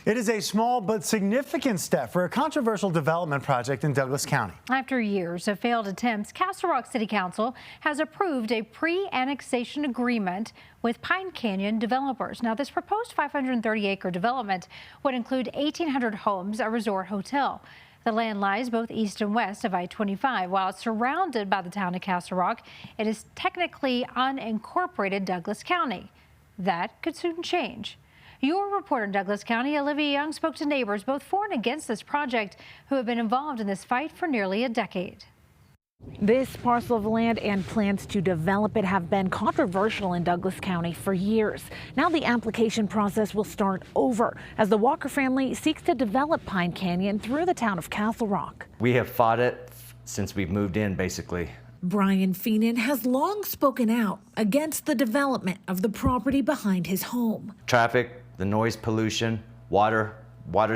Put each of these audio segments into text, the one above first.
It is a small but significant step for a controversial development project in Douglas County. After years of failed attempts, Castle Rock City Council has approved a pre-annexation agreement with Pine Canyon developers. Now, this proposed 530-acre development would include 1,800 homes, a resort hotel. The land lies both east and west of I-25. While it's surrounded by the town of Castle Rock, it is technically unincorporated Douglas County. That could soon change. Your reporter in Douglas County, Olivia Young, spoke to neighbors both for and against this project who have been involved in this fight for nearly a decade. This parcel of land and plans to develop it have been controversial in Douglas County for years. Now the application process will start over as the Walker family seeks to develop Pine Canyon through the town of Castle Rock. We have fought it since we've moved in, basically. Brian Feenan has long spoken out against the development of the property behind his home. Traffic, the noise pollution, water's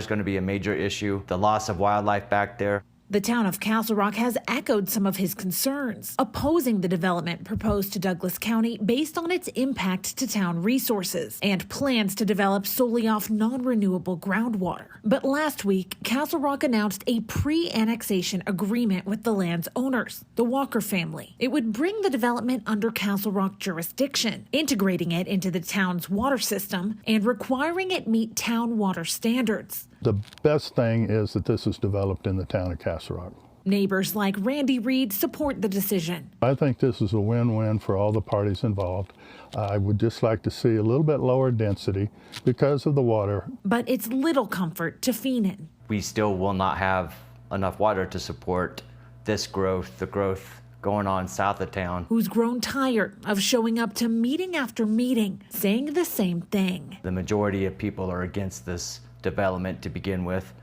going to be a major issue, the loss of wildlife back there. The town of Castle Rock has echoed some of his concerns, opposing the development proposed to Douglas County based on its impact to town resources and plans to develop solely off non-renewable groundwater. But last week, Castle Rock announced a pre-annexation agreement with the land's owners, the Walker family. It would bring the development under Castle Rock jurisdiction, integrating it into the town's water system and requiring it meet town water standards. The best thing is that this is developed in the town of Castle Rock. Neighbors like Randy Reed support the decision. I think this is a win-win for all the parties involved. I would just like to see a little bit lower density because of the water. But it's little comfort to Feenan. We still will not have enough water to support this growth, the growth going on south of town. Who's grown tired of showing up to meeting after meeting, saying the same thing. The majority of people are against this development to begin with,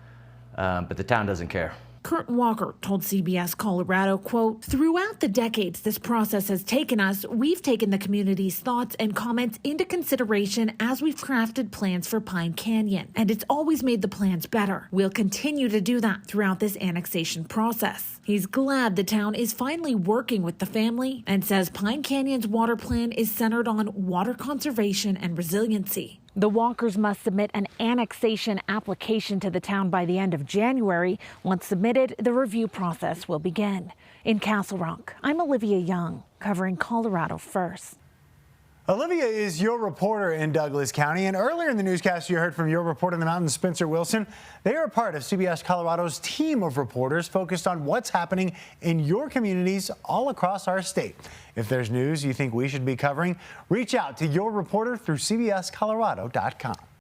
but the town doesn't care. Kurt Walker told CBS Colorado, quote, "Throughout the decades this process has taken us, we've taken the community's thoughts and comments into consideration as we've crafted plans for Pine Canyon, and it's always made the plans better. We'll continue to do that throughout this annexation process." He's glad the town is finally working with the family and says Pine Canyon's water plan is centered on water conservation and resiliency. The Walkers must submit an annexation application to the town by the end of January. Once submitted, the review process will begin. In Castle Rock, I'm Olivia Young, covering Colorado First. Olivia is your reporter in Douglas County, and earlier in the newscast you heard from your reporter in the mountains, Spencer Wilson. They are a part of CBS Colorado's team of reporters focused on what's happening in your communities all across our state. If there's news you think we should be covering, reach out to your reporter through cbscolorado.com.